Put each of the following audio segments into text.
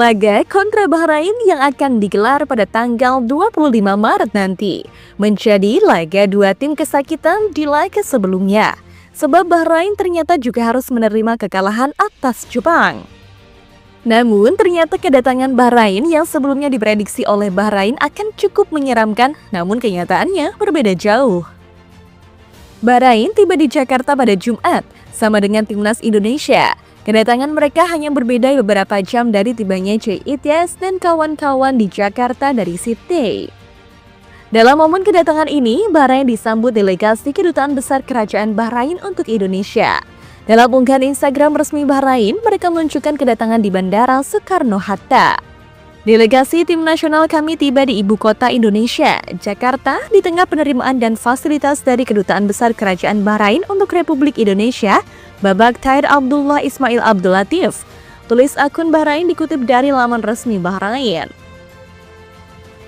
Laga kontra Bahrain yang akan digelar pada tanggal 25 Maret nanti menjadi laga dua tim kesakitan di laga sebelumnya. Sebab Bahrain ternyata juga harus menerima kekalahan atas Jepang. Namun ternyata kedatangan Bahrain yang sebelumnya diprediksi oleh Bahrain akan cukup menyeramkan, namun kenyataannya berbeda jauh. Bahrain tiba di Jakarta pada Jumat, sama dengan timnas Indonesia. Kedatangan mereka hanya berbeda beberapa jam dari tibanya Jay Ityas dan kawan-kawan di Jakarta dari Sydney. Dalam momen kedatangan ini, Bahrain disambut delegasi Kedutaan Besar Kerajaan Bahrain untuk Indonesia. Dalam unggahan Instagram resmi Bahrain, mereka menunjukkan kedatangan di Bandara Soekarno-Hatta. Delegasi tim nasional kami tiba di ibu kota Indonesia, Jakarta, di tengah penerimaan dan fasilitas dari Kedutaan Besar Kerajaan Bahrain untuk Republik Indonesia, Babak Tair Abdullah Ismail Abdul Latif. Tulis akun Bahrain dikutip dari laman resmi Bahrain.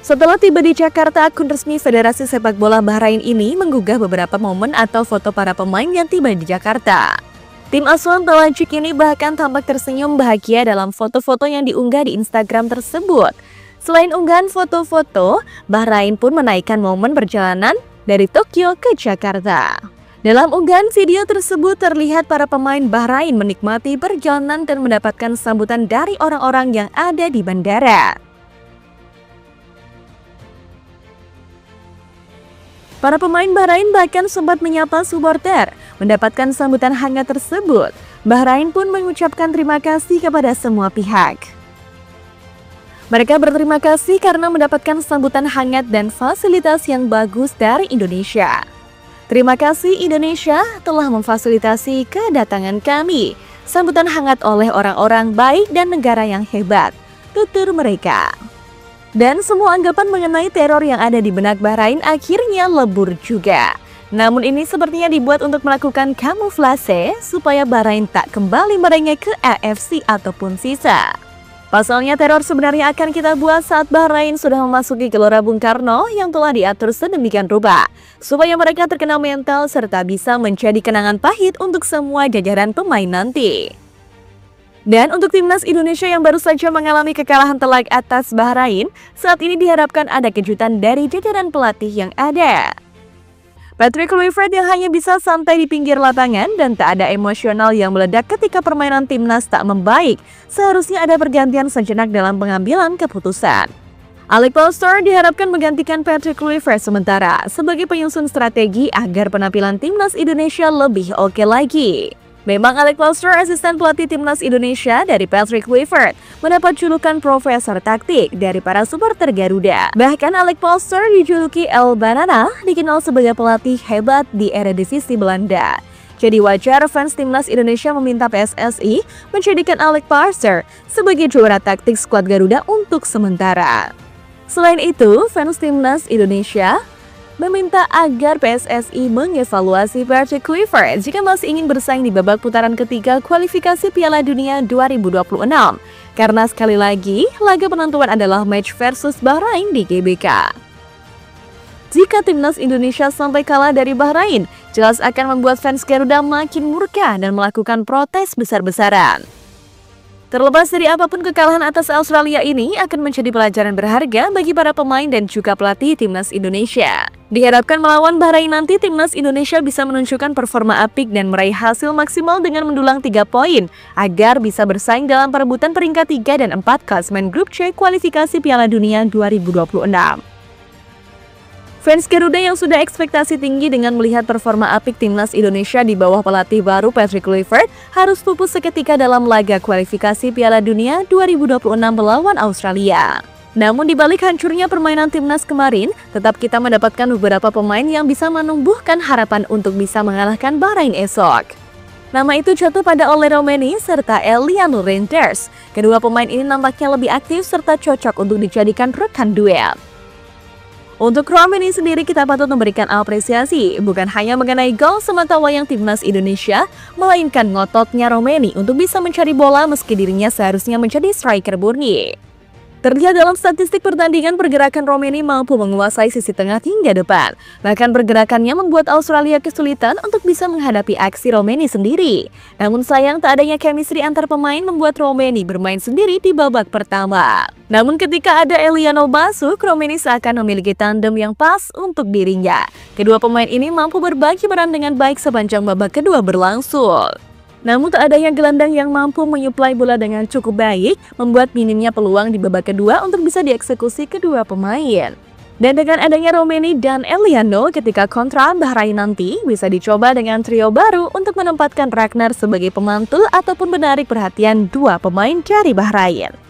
Setelah tiba di Jakarta, akun resmi Federasi Sepak Bola Bahrain ini menggugah beberapa momen atau foto para pemain yang tiba di Jakarta. Tim asuhan Talajik ini bahkan tampak tersenyum bahagia dalam foto-foto yang diunggah di Instagram tersebut. Selain unggahan foto-foto, Bahrain pun menaikkan momen perjalanan dari Tokyo ke Jakarta. Dalam unggahan video tersebut terlihat para pemain Bahrain menikmati perjalanan dan mendapatkan sambutan dari orang-orang yang ada di bandara. Para pemain Bahrain bahkan sempat menyapa supporter, mendapatkan sambutan hangat tersebut. Bahrain pun mengucapkan terima kasih kepada semua pihak. Mereka berterima kasih karena mendapatkan sambutan hangat dan fasilitas yang bagus dari Indonesia. Terima kasih Indonesia telah memfasilitasi kedatangan kami. Sambutan hangat oleh orang-orang baik dan negara yang hebat, tutur mereka. Dan semua anggapan mengenai teror yang ada di benak Bahrain akhirnya lebur juga. Namun ini sepertinya dibuat untuk melakukan kamuflase supaya Bahrain tak kembali merengek ke AFC ataupun sisa. Pasalnya teror sebenarnya akan kita buat saat Bahrain sudah memasuki Gelora Bung Karno yang telah diatur sedemikian rupa, supaya mereka terkena mental serta bisa menjadi kenangan pahit untuk semua jajaran pemain nanti. Dan untuk timnas Indonesia yang baru saja mengalami kekalahan telak atas Bahrain, saat ini diharapkan ada kejutan dari jajaran pelatih yang ada. Patrick Kluivert yang hanya bisa santai di pinggir lapangan dan tak ada emosional yang meledak ketika permainan timnas tak membaik, seharusnya ada pergantian sejenak dalam pengambilan keputusan. Alec Poster diharapkan menggantikan Patrick Kluivert sementara sebagai penyusun strategi agar penampilan timnas Indonesia lebih oke lagi. Memang Alec Poster, asisten pelatih timnas Indonesia dari Patrick Kluivert, mendapat julukan profesor taktik dari para supporter Garuda. Bahkan Alec Poster dijuluki El Banana, dikenal sebagai pelatih hebat di Eredivisie Belanda. Jadi wajar fans timnas Indonesia meminta PSSI menjadikan Alec Poster sebagai juara taktik skuad Garuda untuk sementara. Selain itu, fans timnas Indonesia meminta agar PSSI mengevaluasi Patrick Kluivert jika masih ingin bersaing di babak putaran ketiga kualifikasi Piala Dunia 2026. Karena sekali lagi, laga penentuan adalah match versus Bahrain di GBK. Jika timnas Indonesia sampai kalah dari Bahrain, jelas akan membuat fans Garuda makin murka dan melakukan protes besar-besaran. Terlepas dari apapun, kekalahan atas Australia ini akan menjadi pelajaran berharga bagi para pemain dan juga pelatih timnas Indonesia. Diharapkan melawan Bahrain nanti timnas Indonesia bisa menunjukkan performa apik dan meraih hasil maksimal dengan mendulang 3 poin agar bisa bersaing dalam perebutan peringkat 3 dan 4 klasemen grup C kualifikasi Piala Dunia 2026. Fans Garuda yang sudah ekspektasi tinggi dengan melihat performa apik timnas Indonesia di bawah pelatih baru Patrick Kluivert harus pupus seketika dalam laga kualifikasi Piala Dunia 2026 melawan Australia. Namun di balik hancurnya permainan timnas kemarin, tetap kita mendapatkan beberapa pemain yang bisa menumbuhkan harapan untuk bisa mengalahkan Bahrain esok. Nama itu jatuh pada Ole Romeni serta Eliano Reinders. Kedua pemain ini nampaknya lebih aktif serta cocok untuk dijadikan rekan duel. Untuk Romeni sendiri kita patut memberikan apresiasi, bukan hanya mengenai gol semata wayang timnas Indonesia, melainkan ngototnya Romeni untuk bisa mencari bola meski dirinya seharusnya menjadi striker murni. Terlihat dalam statistik pertandingan, pergerakan Romeni mampu menguasai sisi tengah hingga depan. Bahkan pergerakannya membuat Australia kesulitan untuk bisa menghadapi aksi Romeni sendiri. Namun sayang, tak adanya chemistry antar pemain membuat Romeni bermain sendiri di babak pertama. Namun ketika ada Eliano masuk, Romeni seakan memiliki tandem yang pas untuk dirinya. Kedua pemain ini mampu berbagi peran dengan baik sepanjang babak kedua berlangsung. Namun tak adanya gelandang yang mampu menyuplai bola dengan cukup baik, membuat minimnya peluang di babak kedua untuk bisa dieksekusi kedua pemain. Dan dengan adanya Romeni dan Eliano ketika kontra Bahrain nanti, bisa dicoba dengan trio baru untuk menempatkan Ragnar sebagai pemantul ataupun menarik perhatian dua pemain dari Bahrain.